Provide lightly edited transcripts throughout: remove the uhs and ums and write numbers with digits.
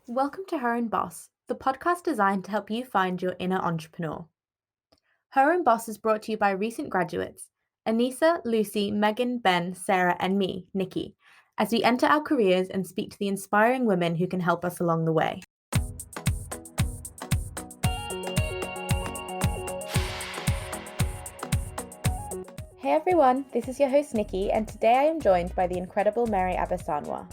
Welcome to Her and Boss, the podcast designed to help you find your inner entrepreneur. Her and Boss is brought to you by recent graduates, Anissa, Lucy, Megan, Ben, Sarah, and me, Nikki, as we enter our careers and speak to the inspiring women who can help us along the way. Hey everyone, this is your host Nikki, and today I am joined by the incredible Mary Agbesanwa.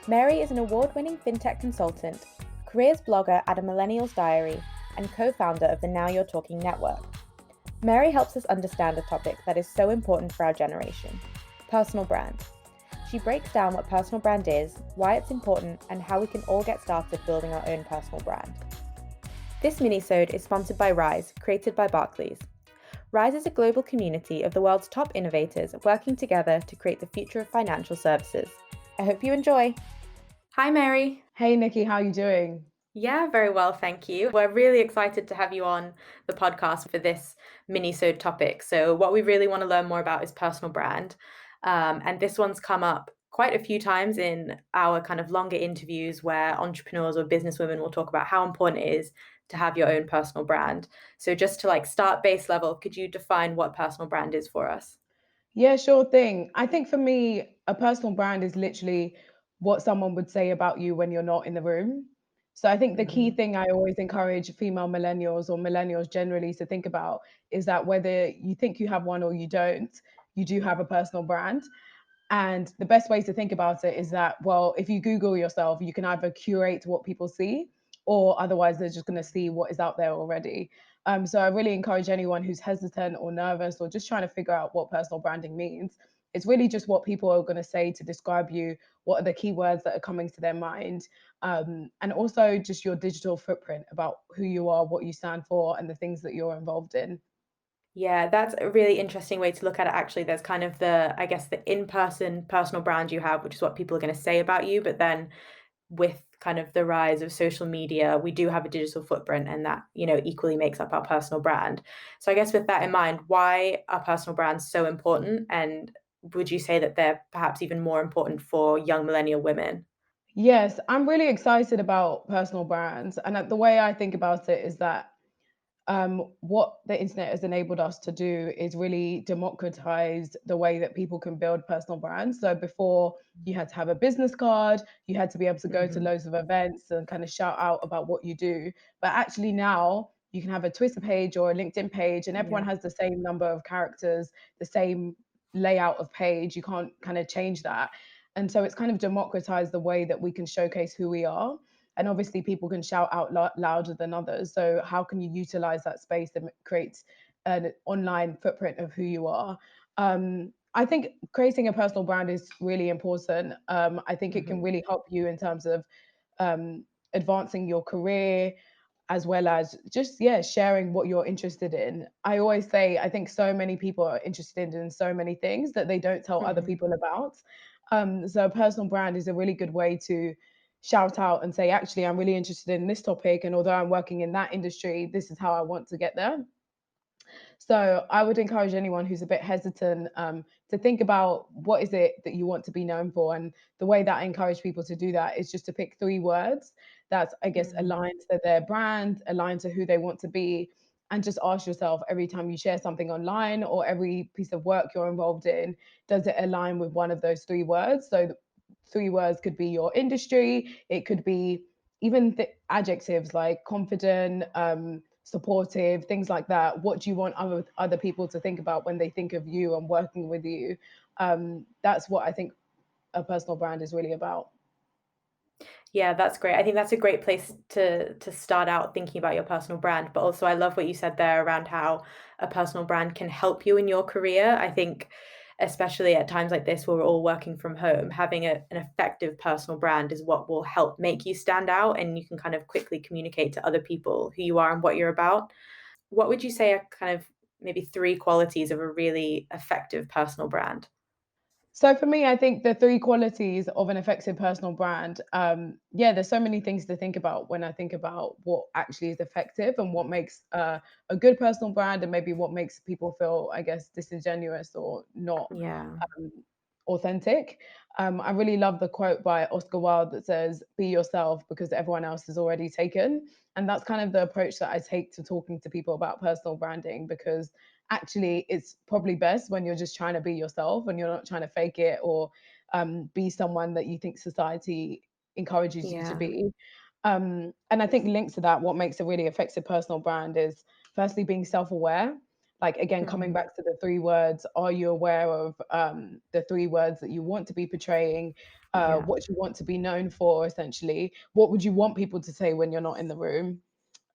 Mary is an award-winning FinTech consultant, careers blogger at a Millennial's Diary, and co-founder of the Now You're Talking network. Mary helps us understand a topic that is so important for our generation, personal brand. She breaks down what personal brand is, why it's important, and how we can all get started building our own personal brand. This minisode is sponsored by Rise, created by Barclays. Rise is a global community of the world's top innovators working together to create the future of financial services. I hope you enjoy. Hi, Mary. Hey Nikki, how are you doing? Yeah, very well, thank you. We're really excited to have you on the podcast for this mini-sode topic. So what we really want to learn more about is personal brand. And this one's come up quite a few times in our kind of longer interviews where entrepreneurs or businesswomen will talk about how important it is to have your own personal brand. So just to start base level, could you define what personal brand is for us? Yeah, sure thing. I think for me, a personal brand is literally what someone would say about you when you're not in the room. So I think the key Mhm. thing I always encourage female millennials or millennials generally to think about is that whether you think you have one or you don't, you do have a personal brand. And the best way to think about it is that, well, if you Google yourself, you can either curate what people see, or otherwise they're just going to see what is out there already. So I really encourage anyone who's hesitant or nervous or just trying to figure out what personal branding means. It's really just what people are going to say to describe you, what are the keywords that are coming to their mind, and also just your digital footprint about who you are, what you stand for, and the things that you're involved in. Yeah, that's a really interesting way to look at it, actually. There's kind of I guess, the in-person personal brand you have, which is what people are going to say about you. But then with kind of the rise of social media, we do have a digital footprint, and that, equally makes up our personal brand. So I guess with that in mind, why are personal brands so important? And would you say that they're perhaps even more important for young millennial women? Yes, I'm really excited about personal brands. And the way I think about it is that what the internet has enabled us to do is really democratize the way that people can build personal brands. So before you had to have a business card, you had to be able to go to Mhm. loads of events and kind of shout out about what you do. But actually now you can have a Twitter page or a LinkedIn page, and everyone Yeah. has the same number of characters, the same layout of page. You can't kind of change that. And so it's kind of democratized the way that we can showcase who we are, and obviously people can shout out louder than others. So how can you utilize that space and create an online footprint of who you are? I think creating a personal brand is really important. I think it can Mhm. really help you in terms of advancing your career, as well as just, yeah, sharing what you're interested in. I always say I think so many people are interested in so many things that they don't tell other Mhm. people about. So a personal brand is a really good way to shout out and say, actually, I'm really interested in this topic, and although I'm working in that industry, this is how I want to get there. So I would encourage anyone who's a bit hesitant, to think about what is it that you want to be known for. And the way that I encourage people to do that is just to pick three words that, I guess, Mm. aligned to their brand, aligned to who they want to be. And just ask yourself every time you share something online or every piece of work you're involved in, does it align with one of those three words? So the three words could be your industry, it could be even adjectives like confident, supportive, things like that. What do you want other people to think about when they think of you and working with you? That's what I think a personal brand is really about. Yeah, that's great. I think that's a great place to start out thinking about your personal brand. But also, I love what you said there around how a personal brand can help you in your career. I think, especially at times like this where we're all working from home, having an effective personal brand is what will help make you stand out, and you can kind of quickly communicate to other people who you are and what you're about. What would you say are kind of maybe three qualities of a really effective personal brand? So for me, I think the three qualities of an effective personal brand, yeah, there's so many things to think about when I think about what actually is effective and what makes a good personal brand, and maybe what makes people feel, I guess, disingenuous or not Yeah. um, authentic. I really love the quote by Oscar Wilde that says, "Be yourself because everyone else is already taken." And that's kind of the approach that I take to talking to people about personal branding, because actually it's probably best when you're just trying to be yourself and you're not trying to fake it or be someone that you think society encourages you to Yeah. be. And I think linked to that, what makes a really effective personal brand is firstly being self-aware. Like again, coming Mhm. back to the three words, are you aware of the three words that you want to be portraying, Yeah. what you want to be known for, essentially? What would you want people to say when you're not in the room?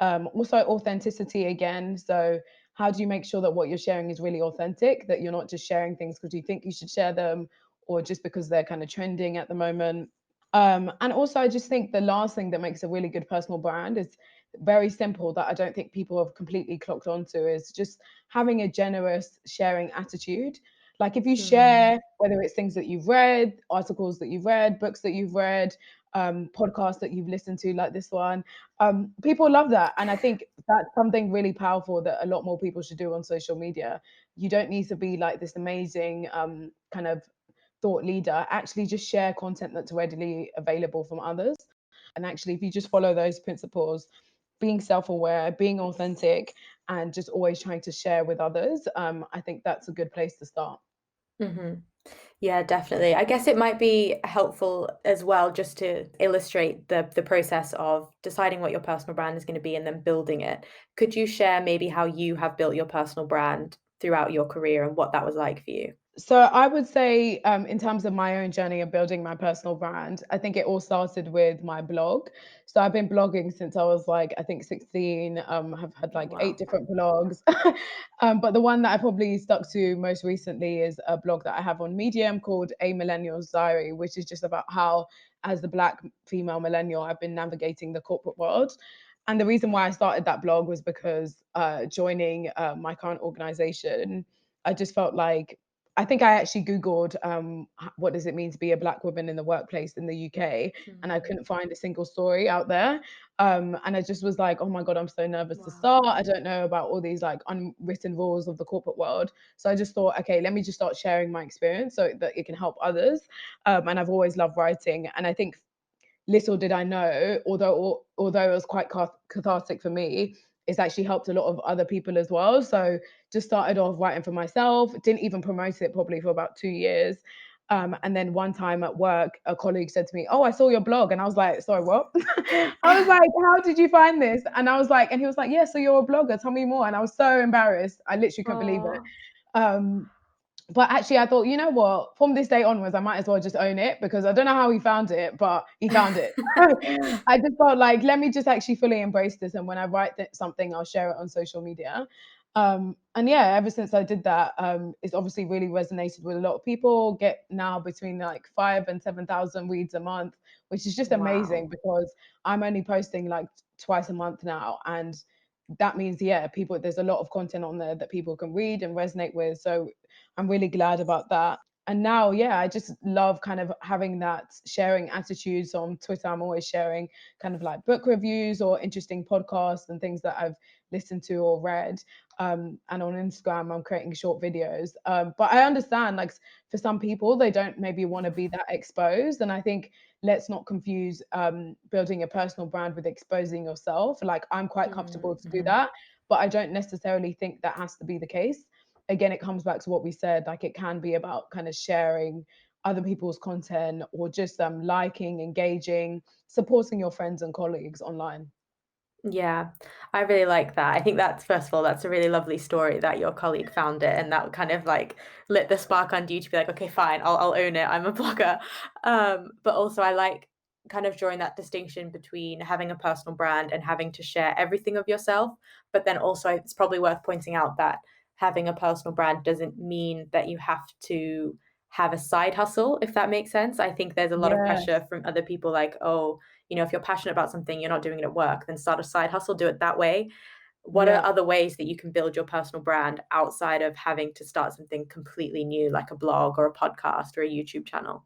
Also, authenticity again. So, how do you make sure that what you're sharing is really authentic, that you're not just sharing things because you think you should share them or just because they're kind of trending at the moment? And also, I just think the last thing that makes a really good personal brand is very simple that I don't think people have completely clocked onto is just having a generous sharing attitude. Like if you Mm. share, whether it's things that you've read, articles that you've read, books that you've read, podcasts that you've listened to, like this one, people love that. And I think that's something really powerful that a lot more people should do on social media. You don't need to be like this amazing kind of thought leader, actually just share content that's readily available from others. And actually, if you just follow those principles, being self-aware, being authentic, and just always trying to share with others, I think that's a good place to start. Mhm. Yeah, definitely. I guess it might be helpful as well just to illustrate the process of deciding what your personal brand is gonna be and then building it. Could you share maybe how you have built your personal brand throughout your career and what that was like for you? So I would say, in terms of my own journey of building my personal brand, I think it all started with my blog. So I've been blogging since I was like, I think 16. Have had Oh, like 8 wow. different blogs. But the one that I probably stuck to most recently is a blog that I have on Medium called A Millennial's Diary, which is just about how, as the Black female millennial, I've been navigating the corporate world. And the reason why I started that blog was because joining my current organization, I just felt like I think I actually Googled what does it mean to be a Black woman in the workplace in the UK, and I Mhm. couldn't find a single story out there. And I just was like, oh my God, I'm so nervous to Wow. start. I don't know about all these like unwritten rules of the corporate world. So I just thought, okay, let me just start sharing my experience so that it can help others. And I've always loved writing. And I think little did I know, although it was quite cathartic for me, it's actually helped a lot of other people as well. So just started off writing for myself, didn't even promote it probably for about 2 years. And then one time at work, a colleague said to me, "Oh, I saw your blog." And I was like, "Sorry, what?" I was like, "How did you find this?" And I was like, and he was like, "Yeah, so you're a blogger. Tell me more." And I was so embarrassed. I literally couldn't believe it. Oh. Um, but actually, I thought, you know what? From this day onwards, I might as well just own it because I don't know how he found it, but he found it. I just felt like, let me just actually fully embrace this. And when I write something, I'll share it on social media. And yeah, ever since I did that, it's obviously really resonated with a lot of people. Get now between like 5 and 7,000 reads a month, which is just Wow. amazing because I'm only posting like twice a month now. And that means, yeah, people, there's a lot of content on there that people can read and resonate with. So I'm really glad about that. And now, yeah, I just love kind of having that sharing attitude. So on Twitter, I'm always sharing kind of like book reviews or interesting podcasts and things that I've listened to or read. And on Instagram, I'm creating short videos. But I understand, like, for some people, they don't maybe want to be that exposed. And I think let's not confuse building a personal brand with exposing yourself. Like, I'm quite comfortable to do Mhm. that, but I don't necessarily think that has to be the case. Again, it comes back to what we said, like it can be about kind of sharing other people's content or just liking, engaging, supporting your friends and colleagues online. Yeah, I really like that. I think that's first of all, that's a really lovely story that your colleague found it and that kind of like lit the spark under you to be like, okay, fine, I'll own it. I'm a blogger. But also I like kind of drawing that distinction between having a personal brand and having to share everything of yourself. But then also it's probably worth pointing out that having a personal brand doesn't mean that you have to have a side hustle, if that makes sense. I think there's a lot of Yes. pressure from other people like, oh, if you're passionate about something, you're not doing it at work, then start a side hustle, do it that way. What are Yeah. other ways that you can build your personal brand outside of having to start something completely new, like a blog or a podcast or a YouTube channel?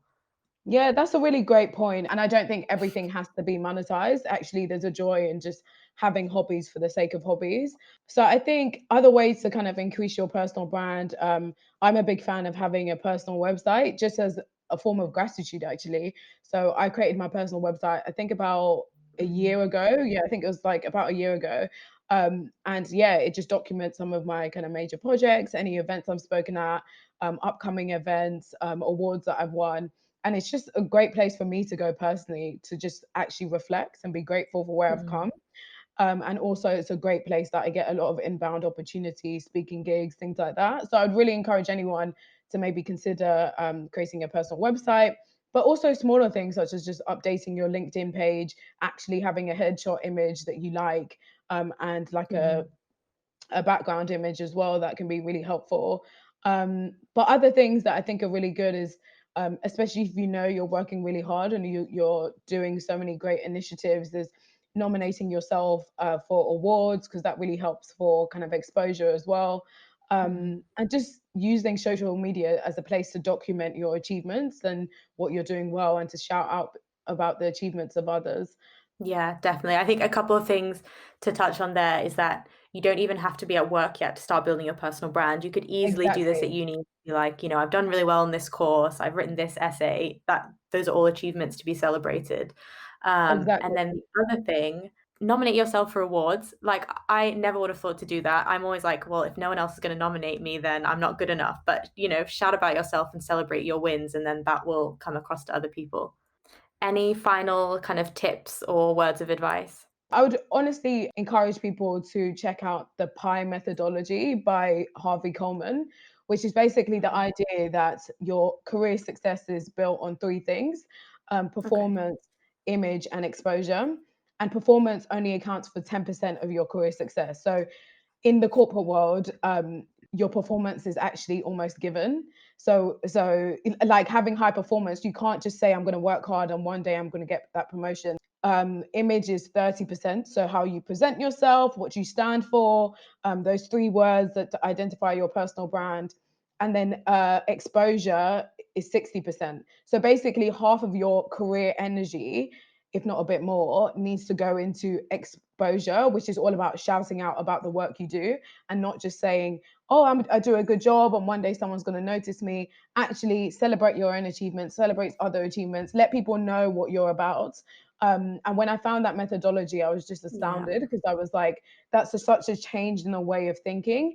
Yeah, that's a really great point. And I don't think everything has to be monetized. Actually, there's a joy in just having hobbies for the sake of hobbies. So I think other ways to kind of increase your personal brand. I'm a big fan of having a personal website just as a form of gratitude, actually. So I created my personal website, I think about a Mm, year ago. Yeah, I think it was like about a year ago. And yeah, it just documents some of my kind of major projects, any events I've spoken at, upcoming events, awards that I've won, and it's just a great place for me to go personally to just actually reflect and be grateful for where I've mm, come. And also, it's a great place that I get a lot of inbound opportunities, speaking gigs, things like that. So I'd really encourage anyone to maybe consider creating a personal website, but also smaller things such as just updating your LinkedIn page, actually having a headshot image that you like, and like mm. a background image as well that can be really helpful. But other things that I think are really good is, especially if you know you're working really hard and you're doing so many great initiatives, is nominating yourself for awards because that really helps for kind of exposure as well. Mm. And just using social media as a place to document your achievements and what you're doing well and to shout out about the achievements of others. Yeah, definitely. I think a couple of things to touch on there is that you don't even have to be at work yet to start building your personal brand. You could easily do this at Exactly. uni. Be like, I've done really well in this course. I've written this essay. That those are all achievements to be celebrated. Exactly. And then the other thing, nominate yourself for awards. Like I never would have thought to do that. I'm always like, well, if no one else is going to nominate me, then I'm not good enough. But shout about yourself and celebrate your wins, and then that will come across to other people. Any final kind of tips or words of advice? I would honestly encourage people to check out the PI methodology by Harvey Coleman, which is basically the Mhm. idea that your career success is built on three things: Okay. performance, image, and exposure. And performance only accounts for 10% of your career success. So in the corporate world, your performance is actually almost given. So like having high performance, you can't just say I'm going to work hard and one day I'm going to get that promotion. Image is 30%. So how you present yourself, what you stand for, those three words that identify your personal brand. And then exposure is 60%. So basically, half of your career energy, if not a bit more, needs to go into exposure, which is all about shouting out about the work you do and not just saying, oh, I do a good job and one day someone's going to notice me. Actually, celebrate your own achievements, celebrate other achievements, let people know what you're about. And when I found that methodology, I was just Yeah. astounded because I was like, such a change in the way of thinking.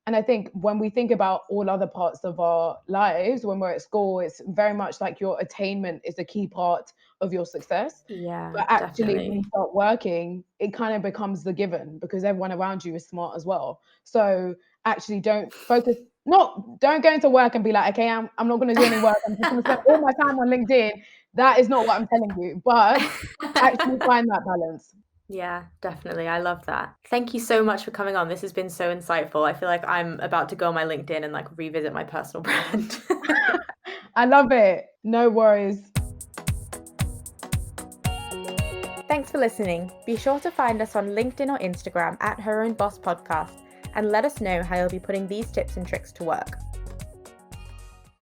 And I think when we think about all other parts of our lives, when we're at school, it's very much like your attainment is a key part of your success. Yeah, But actually, when you definitely. start working, it kind of becomes the given because everyone around you is smart as well. So actually, don't go into work and be like, okay, I'm not going to do any work. I'm just going to spend all my time on LinkedIn. That is not what I'm telling you. But actually, find that balance. Yeah, definitely. I love that. Thank you so much for coming on. This has been so insightful. I feel like I'm about to go on my LinkedIn and like revisit my personal brand. I love it. No worries. Thanks for listening. Be sure to find us on LinkedIn or Instagram at Her Own Boss Podcast and let us know how you'll be putting these tips and tricks to work.